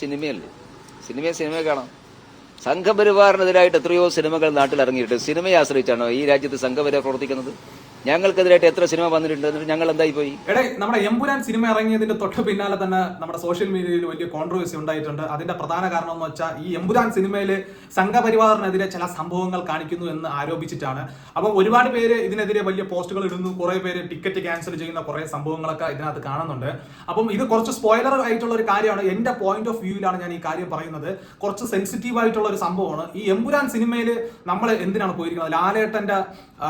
സിനിമയല്ലേ, സിനിമയെ കാണാം. സംഘപരിവാറിനെതിരായിട്ട് എത്രയോ സിനിമകൾ നാട്ടിൽ ഇറങ്ങിയിട്ട് സിനിമയെ ആശ്രയിച്ചാണോ ഈ രാജ്യത്ത് സംഘപരിവാർ പ്രവർത്തിക്കുന്നത്? ഞങ്ങൾക്കെതിരായിട്ട് എത്ര സിനിമ വന്നിട്ടുണ്ട്, എന്നിട്ട് ഞങ്ങൾ എന്തായി പോയി? നമ്മുടെ എമ്പുരാൻ സിനിമ ഇറങ്ങിയതിന്റെ തൊട്ട് പിന്നാലെ തന്നെ നമ്മുടെ സോഷ്യൽ മീഡിയയിൽ വലിയ കോൺട്രവേഴ്സി ഉണ്ടായിട്ടുണ്ട്. അതിന്റെ പ്രധാന കാരണം എന്ന് വെച്ചാൽ ഈ എമ്പുരാൻ സിനിമയിൽ സംഘപരിവാറിനെതിരെ ചില സംഭവങ്ങൾ കാണിക്കുന്നു എന്ന് ആരോപിച്ചിട്ടാണ്. അപ്പം ഒരുപാട് പേര് ഇതിനെതിരെ വലിയ പോസ്റ്റുകൾ ഇടുന്നു, കുറെ പേര് ടിക്കറ്റ് ക്യാൻസൽ ചെയ്യുന്ന കുറെ സംഭവങ്ങളൊക്കെ ഇതിനകത്ത് കാണുന്നുണ്ട്. അപ്പം ഇത് കുറച്ച് സ്പോയിലർ ആയിട്ടുള്ള ഒരു കാര്യമാണ്. എന്റെ പോയിന്റ് ഓഫ് വ്യൂവിലാണ് ഞാൻ ഈ കാര്യം പറയുന്നത്. കുറച്ച് സെൻസിറ്റീവ് ആയിട്ടുള്ള ഒരു സംഭവമാണ്. ഈ എമ്പുരാൻ സിനിമയിൽ നമ്മൾ എന്തിനാണ് പോയിരിക്കുന്നത്? ലാലേട്ടന്റെ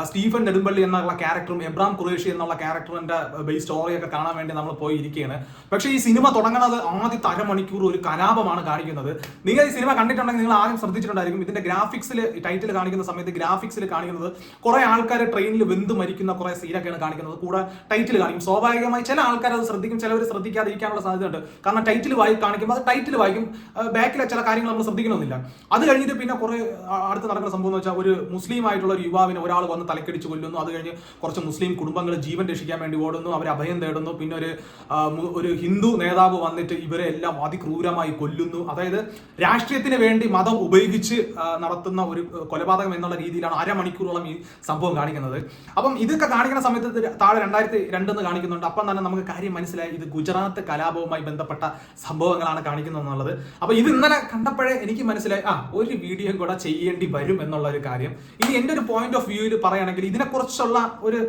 സ്റ്റീഫൻ നെടുമ്പള്ളി എന്നുള്ള ക്യാരക്ടറും എബ്രാം ഖുറേഷി എന്നുള്ള ക്യാരക്ടറിന്റെ ബേസ് സ്റ്റോറിയൊക്കെ കാണാൻ വേണ്ടി നമ്മൾ പോയി ഇരിക്കുകയാണ്. പക്ഷേ ഈ സിനിമ തുടങ്ങുന്നത് ആദ്യത്തെ അരമണിക്കൂർ ഒരു കലാപമാണ് കാണിക്കുന്നത്. നിങ്ങൾ ഈ സിനിമ കണ്ടിട്ടുണ്ടെങ്കിൽ നിങ്ങൾ ആദ്യം ശ്രദ്ധിച്ചിട്ടുണ്ടായിരിക്കും, ഇതിന്റെ ഗ്രാഫിക്സിൽ ടൈറ്റിൽ കാണിക്കുന്ന സമയത്ത് ഗ്രാഫിക്സിൽ കാണിക്കുന്നത് കുറെ ആൾക്കാർ ട്രെയിനിൽ വെന്ത് മരിക്കുന്ന കുറെ സീനൊക്കെയാണ് കാണിക്കുന്നത്. കൂടെ ടൈറ്റിൽ കാണിക്കും. സ്വാഭാവികമായി ചില ആൾക്കാർ അത് ശ്രദ്ധിക്കും, ചിലവർ ശ്രദ്ധിക്കാതിരിക്കാനുള്ള സാധ്യതയുണ്ട്. കാരണം ടൈറ്റിൽ കാണിക്കുമ്പോൾ അത് ടൈറ്റിൽ വായിക്കും, ബാക്കിലെ ചില കാര്യങ്ങൾ നമ്മൾ ശ്രദ്ധിക്കണമെന്നില്ല. അത് കഴിഞ്ഞിട്ട് പിന്നെ കുറെ അടുത്ത് നടക്കുന്ന സംഭവം എന്ന് വെച്ചാൽ ഒരു മുസ്ലിം ആയിട്ടുള്ള ഒരു യുവാവിനെ ഒരാൾ വന്ന് തലക്കടിച്ച് കൊല്ലുന്നു. അത് കഴിഞ്ഞ് കുറച്ച് മുസ്ലിം കുടുംബങ്ങൾ ജീവൻ രക്ഷിക്കാൻ വേണ്ടി ഓടുന്നു, അവർ അഭയം തേടുന്നു. പിന്നെ ഒരു ഹിന്ദു നേതാവ് വന്നിട്ട് ഇവരെ എല്ലാം അതിക്രൂരമായി കൊല്ലുന്നു. അതായത് രാഷ്ട്രീയത്തിന് വേണ്ടി മതം ഉപയോഗിച്ച് നടത്തുന്ന ഒരു കൊലപാതകം എന്നുള്ള രീതിയിലാണ് അരമണിക്കൂറോളം ഈ സംഭവം കാണിക്കുന്നത്. അപ്പം ഇതൊക്കെ കാണിക്കുന്ന സമയത്ത് താഴെ 2002 കാണിക്കുന്നുണ്ട്. അപ്പം തന്നെ നമുക്ക് കാര്യം മനസ്സിലായി, ഇത് ഗുജറാത്ത് കലാപവുമായി ബന്ധപ്പെട്ട സംഭവങ്ങളാണ് കാണിക്കുന്നത് എന്നുള്ളത്. അപ്പൊ ഇത് ഇന്നലെ കണ്ടപ്പോഴേ എനിക്ക് മനസ്സിലായി, ഒരു വീഡിയോ കൂടെ ചെയ്യേണ്ടി വരും എന്നുള്ള ഒരു കാര്യം. ഇനി എൻ്റെ ഒരു പോയിന്റ് ഓഫ് വ്യൂവിൽ പറയുകയാണെങ്കിൽ ഇതിനെക്കുറിച്ചുള്ള ഒരു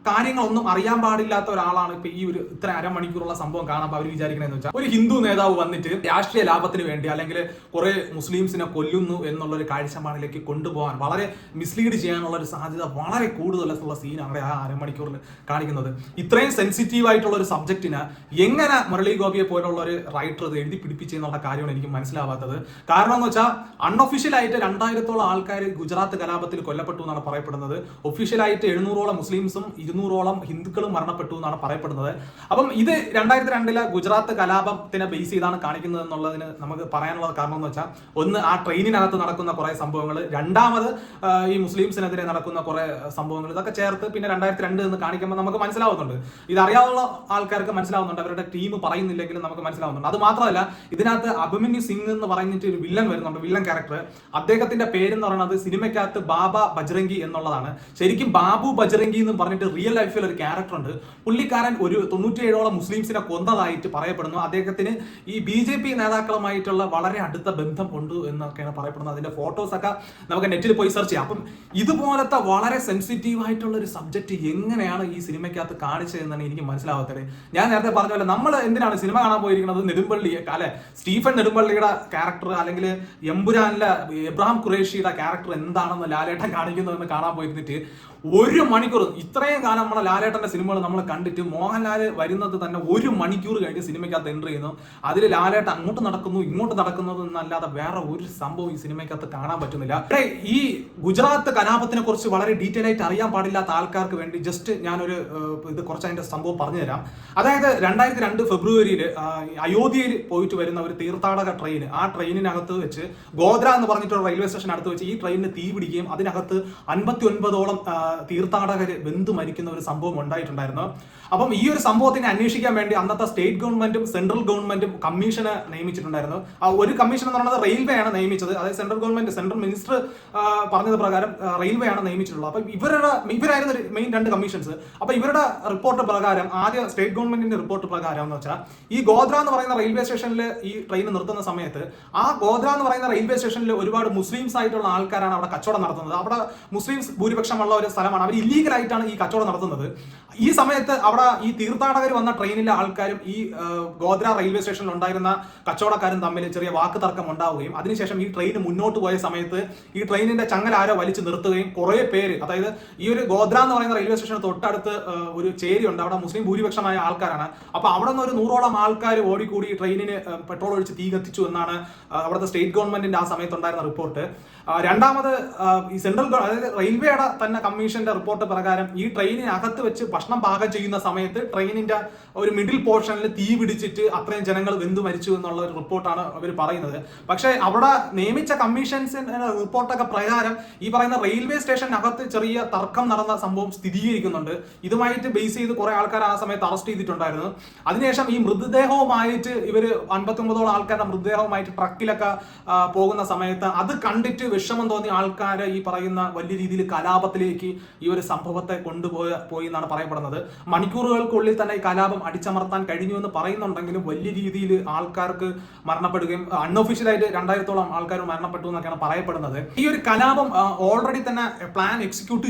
കാര്യങ്ങളൊന്നും അറിയാൻ പാടില്ലാത്ത ഒരാളാണ് ഇപ്പൊ ഈ ഒരു ഇത്ര അരമണിക്കൂറുള്ള സംഭവം കാണുമ്പോൾ അവർ വിചാരിക്കണമെന്ന് വെച്ചാൽ ഒരു ഹിന്ദു നേതാവ് വന്നിട്ട് രാഷ്ട്രീയ ലാഭത്തിന് വേണ്ടി അല്ലെങ്കിൽ കുറെ മുസ്ലിംസിനെ കൊല്ലുന്നു എന്നുള്ള ഒരു കാഴ്ചപ്പാടിലേക്ക് കൊണ്ടുപോകാൻ വളരെ മിസ്ലീഡ് ചെയ്യാനുള്ള ഒരു സാധ്യത വളരെ കൂടുതലുള്ള സീനാണ് ആ അരമണിക്കൂറിൽ കാണിക്കുന്നത്. ഇത്രയും സെൻസിറ്റീവ് ആയിട്ടുള്ള ഒരു സബ്ജക്റ്റിന് എങ്ങനെ മുരളി ഗോപിയെ പോലുള്ള ഒരു റൈറ്റർ ഇത് എഴുതി പിടിപ്പിച്ചെന്നുള്ള കാര്യമാണ് എനിക്ക് മനസ്സിലാവാത്തത്. കാരണം എന്ന് വെച്ചാൽ അൺഒഫീഷ്യലായിട്ട് 2000-ഓളം ആൾക്കാർ ഗുജറാത്ത് കലാപത്തിൽ കൊല്ലപ്പെട്ടു എന്നാണ് പറയപ്പെടുന്നത്. ഒഫീഷ്യലായിട്ട് 700-ഓളം മുസ്ലിംസും 200-ഓളം ഹിന്ദുക്കളും മരണപ്പെട്ടു എന്നാണ് പറയപ്പെടുന്നത്. അപ്പം ഇത് 2002 ഗുജറാത്ത് കലാപത്തിനെ ബേസ് ചെയ്താണ് കാണിക്കുന്നത് എന്നുള്ളതിന് നമുക്ക് പറയാനുള്ള കാരണം എന്ന് വെച്ചാൽ, ഒന്ന് ആ ട്രെയിനിനകത്ത് നടക്കുന്ന കുറെ സംഭവങ്ങൾ, രണ്ടാമത് ഈ മുസ്ലിംസിനെതിരെ നടക്കുന്ന കുറെ സംഭവങ്ങൾ, ഇതൊക്കെ ചേർത്ത് പിന്നെ 2002 എന്ന് കാണിക്കുമ്പോൾ നമുക്ക് മനസ്സിലാവുന്നുണ്ട്. ഇതറിയാവുന്ന ആൾക്കാർക്ക് മനസ്സിലാവുന്നുണ്ട്, അവരുടെ ടീം പറയുന്നില്ലെങ്കിലും നമുക്ക് മനസ്സിലാവുന്നുണ്ട്. അത് മാത്രമല്ല, ഇതിനകത്ത് അഭിമന്യു സിംഗ് എന്ന് പറഞ്ഞിട്ട് ഒരു വില്ലൻ വരുന്നുണ്ട്, വില്ലൻ ക്യാരക്ടർ. അദ്ദേഹത്തിന്റെ പേരെന്ന് പറയുന്നത് സിനിമയ്ക്കകത്ത് ബാബ ബജ്രംഗി എന്നുള്ളതാണ്. ശരിക്കും ബാബു ബജ്രംഗി എന്ന് പറഞ്ഞിട്ട് റിയൽ ലൈഫിൽ ഒരു ക്യാരക്ടർ ഉണ്ട്. പുള്ളിക്കാരൻ ഒരു 97-ഓളം മുസ്ലിംസിനെ കൊന്നതായിട്ട് പറയപ്പെടുന്നു. അദ്ദേഹത്തിന് ഈ BJP നേതാക്കളുമായിട്ടുള്ള വളരെ അടുത്ത ബന്ധം ഉണ്ട് എന്നൊക്കെയാണ് പറയപ്പെടുന്നത്. അതിന്റെ ഫോട്ടോസ് ഒക്കെ നമുക്ക് നെറ്റിൽ പോയി സെർച്ച് ചെയ്യാം. അപ്പം ഇതുപോലത്തെ വളരെ സെൻസിറ്റീവ് ആയിട്ടുള്ള ഒരു സബ്ജക്ട് എങ്ങനെയാണ് ഈ സിനിമയ്ക്കകത്ത് കാണിച്ചതെന്നാണ് എനിക്ക് മനസ്സിലാവാത്തത്. ഞാൻ നേരത്തെ പറഞ്ഞ പോലെ നമ്മൾ എന്തിനാണ് സിനിമ കാണാൻ പോയിരിക്കുന്നത്? നെടുമ്പള്ളി അല്ലെ, സ്റ്റീഫൻ നെടുമ്പള്ളിയുടെ ക്യാരക്ടർ അല്ലെങ്കിൽ എമ്പുരാനിലെ എബ്രാം ഖുറേഷിയുടെ ക്യാരക്ടർ എന്താണെന്ന് ലാലേട്ടൻ കാണിക്കുന്നതെന്ന് കാണാൻ പോയിരുന്നിട്ട് ഒരു മണിക്കൂർ, ഇത്രയും കാലം നമ്മളെ ലാലേട്ടന്റെ സിനിമകൾ നമ്മൾ കണ്ടിട്ട് മോഹൻലാൽ വരുന്നത് തന്നെ 1 മണിക്കൂർ കഴിഞ്ഞ് സിനിമയ്ക്കകത്ത് എൻ്റർ ചെയ്യുന്നു. അതിൽ ലാലേട്ടൻ അങ്ങോട്ട് നടക്കുന്നു ഇങ്ങോട്ട് നടക്കുന്നത് എന്നല്ലാതെ വേറെ ഒരു സംഭവം ഈ സിനിമയ്ക്കകത്ത് കാണാൻ പറ്റുന്നില്ല. ഈ ഗുജറാത്ത് കലാപത്തിനെ കുറിച്ച് വളരെ ഡീറ്റെയിൽ ആയിട്ട് അറിയാൻ പാടില്ലാത്ത ആൾക്കാർക്ക് വേണ്ടി ജസ്റ്റ് ഞാനൊരു ഇത് കുറച്ച് അതിന്റെ സംഭവം പറഞ്ഞുതരാം. അതായത് 2002 ഫെബ്രുവരിയിൽ അയോധ്യയിൽ പോയിട്ട് വരുന്ന ഒരു തീർത്ഥാടക ട്രെയിൻ, ആ ട്രെയിനിനകത്ത് വെച്ച് ഗോദ്ര എന്ന് പറഞ്ഞിട്ടുള്ള റെയിൽവേ സ്റ്റേഷൻ അടുത്ത് വെച്ച് ഈ ട്രെയിനിന് തീ പിടിക്കുകയും അതിനകത്ത് 59-ഓളം തീർത്ഥാടകര് വെന്ത് മരിക്കുന്ന ഒരു സംഭവം ഉണ്ടായിട്ടുണ്ടായിരുന്നു. അപ്പം ഈ ഒരു സംഭവത്തിനെ അന്വേഷിക്കാൻ വേണ്ടി അന്നത്തെ സ്റ്റേറ്റ് ഗവൺമെന്റും സെൻട്രൽ ഗവൺമെന്റും കമ്മീഷനെ നിയമിച്ചിട്ടുണ്ടായിരുന്നു. ആ ഒരു കമ്മീഷൻ എന്ന് പറയുന്നത് റെയിൽവേ ആണ് നിയമിച്ചത്. അതായത് സെൻട്രൽ മിനിസ്റ്റർ പറഞ്ഞത് പ്രകാരം റെയിൽവേ ആണ് നിയമിച്ചിട്ടുള്ളത്. അപ്പൊ ഇവരായിരുന്നു മെയിൻ 2 കമ്മീഷൻസ്. അപ്പൊ ഇവരുടെ റിപ്പോർട്ട് പ്രകാരം, ആദ്യ സ്റ്റേറ്റ് ഗവൺമെന്റിന്റെ റിപ്പോർട്ട് പ്രകാരം എന്ന് വെച്ചാൽ, ഈ ഗോദ്ര എന്ന് പറയുന്ന റെയിൽവേ സ്റ്റേഷനിൽ ഈ ട്രെയിൻ നിർത്തുന്ന സമയത്ത് ആ ഗോദ്ര എന്ന് പറയുന്ന റെയിൽവേ സ്റ്റേഷനിൽ ഒരുപാട് മുസ്ലിംസ് ആയിട്ടുള്ള ആൾക്കാരാണ് അവിടെ കച്ചവടം നടത്തുന്നത്. അവിടെ മുസ്ലിംസ് ഭൂരിപക്ഷമുള്ള ഒരു സ്ഥലമാണ്. അവർ ഇല്ലീഗലായിട്ടാണ് ഈ കച്ചവടം നടത്തുന്നത്. ഈ സമയത്ത് അവിടെ ഈ തീർത്ഥാടകർ വന്ന ട്രെയിനിലെ ആൾക്കാരും ഈ ഗോദ്ര റെയിൽവേ സ്റ്റേഷനിൽ ഉണ്ടായിരുന്ന കച്ചവടക്കാരും തമ്മിൽ ചെറിയ വാക്ക് തർക്കം ഉണ്ടാവുകയും അതിനുശേഷം ഈ ട്രെയിൻ മുന്നോട്ട് പോയ സമയത്ത് ഈ ട്രെയിനിന്റെ ചങ്ങല ആരോ വലിച്ചു നിർത്തുകയും കുറെ പേര്, അതായത് ഈ ഒരു ഗോദ്ര എന്ന് പറയുന്ന റെയിൽവേ സ്റ്റേഷന് തൊട്ടടുത്ത് ഒരു ചേരി ഉണ്ട്, അവിടെ മുസ്ലിം ഭൂരിപക്ഷമായ ആൾക്കാരാണ്. അപ്പൊ അവിടെ നിന്ന് ഒരു 100-ഓളം ആൾക്കാർ ഓടിക്കൂടി ട്രെയിനിന് പെട്രോൾ ഒഴിച്ച് തീ കത്തിച്ചു എന്നാണ് അവിടുത്തെ സ്റ്റേറ്റ് ഗവൺമെന്റിന്റെ ആ സമയത്ത് ഉണ്ടായിരുന്ന റിപ്പോർട്ട്. രണ്ടാമത് ഈ സെൻട്രൽ, അതായത് റെയിൽവേയുടെ തന്നെ കമ്മീഷന്റെ റിപ്പോർട്ട് പ്രകാരം ഈ ട്രെയിനിനകത്ത് വെച്ച് ഭക്ഷണം പാകം ചെയ്യുന്ന സമയത്ത് ട്രെയിനിന്റെ ഒരു മിഡിൽ പോർഷനിൽ തീ പിടിച്ചിട്ട് അത്രയും ജനങ്ങൾ വെന്തു മരിച്ചു എന്നുള്ള ഒരു റിപ്പോർട്ടാണ് അവർ പറയുന്നത്. പക്ഷേ അവിടെ നിയമിച്ച കമ്മീഷൻസിന്റെ റിപ്പോർട്ടൊക്കെ പ്രകാരം ഈ പറയുന്ന റെയിൽവേ സ്റ്റേഷനകത്ത് ചെറിയ തർക്കം നടന്ന സംഭവം സ്ഥിരീകരിക്കുന്നുണ്ട്. ഇതുമായിട്ട് ബേസ് ചെയ്ത് കുറെ ആൾക്കാർ ആ സമയത്ത് അറസ്റ്റ് ചെയ്തിട്ടുണ്ടായിരുന്നു. അതിനുശേഷം ഈ മൃതദേഹവുമായിട്ട് ഇവര് 59ഓളം ആൾക്കാരുടെ മൃതദേഹവുമായിട്ട് ട്രക്കിലൊക്കെ പോകുന്ന സമയത്ത് അത് കണ്ടിട്ട് വിഷമം തോന്നിയ ആൾക്കാർ ഈ പറയുന്ന വലിയ രീതിയിൽ കലാപത്തിലേക്ക് ഈ ഒരു സംഭവത്തെ പോയി എന്നാണ് പറയപ്പെടുന്നത്. മണിക്കൂറുകൾക്കുള്ളിൽ തന്നെ ഈ കലാപം അടിച്ചമർത്താൻ കഴിഞ്ഞു എന്ന് പറയുന്നുണ്ടെങ്കിലും വലിയ രീതിയിൽ ആൾക്കാർക്ക് മരണപ്പെടുകയും അൺഒഫീഷ്യലായിട്ട് 2000ഓളം ആൾക്കാർ മരണപ്പെട്ടു എന്നൊക്കെയാണ് പറയപ്പെടുന്നത്. ഈ ഒരു കലാപം ഓൾറെഡി തന്നെ പ്ലാൻ എക്സിക്യൂട്ട്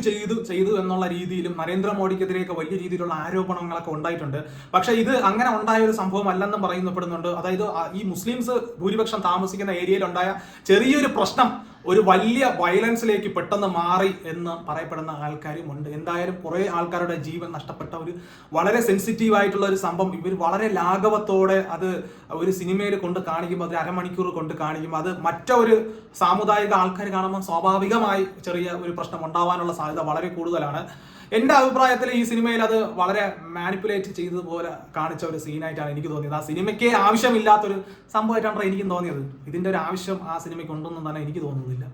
ചെയ്തു എന്നുള്ള രീതിയിലും നരേന്ദ്രമോദിക്കെതിരെയൊക്കെ വലിയ രീതിയിലുള്ള ആരോപണങ്ങളൊക്കെ ഉണ്ടായിട്ടുണ്ട്. പക്ഷെ ഇത് അങ്ങനെ ഉണ്ടായ ഒരു സംഭവം അല്ലെന്നും പറയപ്പെടുന്നുണ്ട്. അതായത് ഈ മുസ്ലിംസ് ഭൂരിപക്ഷം താമസിക്കുന്ന ഏരിയയിൽ ഉണ്ടായ ചെറിയൊരു പ്രശ്നം ഒരു വലിയ വയലൻസിലേക്ക് പെട്ടെന്ന് മാറി എന്ന് പറയപ്പെടുന്ന ആൾക്കാരും ഉണ്ട്. എന്തായാലും കുറെ ആൾക്കാരുടെ ജീവൻ നഷ്ടപ്പെട്ട ഒരു വളരെ സെൻസിറ്റീവ് ആയിട്ടുള്ള ഒരു സംഭവം ഇവർ വളരെ ലാഘവത്തോടെ അത് ഒരു സിനിമയിൽ കൊണ്ട് കാണിക്കുമ്പോൾ അത് അരമണിക്കൂർ കൊണ്ട് കാണിക്കുമ്പോൾ അത് മറ്റൊരു സാമുദായിക ആൾക്കാർ കാണുമ്പോൾ സ്വാഭാവികമായി ചെറിയ ഒരു പ്രശ്നം ഉണ്ടാവാനുള്ള സാധ്യത വളരെ കൂടുതലാണ്. എന്റെ അഭിപ്രായത്തിൽ ഈ സിനിമയിൽ അത് വളരെ മാനിപ്പുലേറ്റ് ചെയ്തതുപോലെ കാണിച്ച ഒരു സീനായിട്ടാണ് എനിക്ക് തോന്നിയത്. ആ സിനിമയ്ക്ക് ആവശ്യമില്ലാത്തൊരു സംഭവമായിട്ടാണ് എനിക്കും തോന്നിയത്. ഇതിന്റെ ഒരു ആവശ്യം ആ സിനിമയ്ക്ക് ഉണ്ടെന്ന് തന്നെ എനിക്ക് തോന്നുന്നില്ല.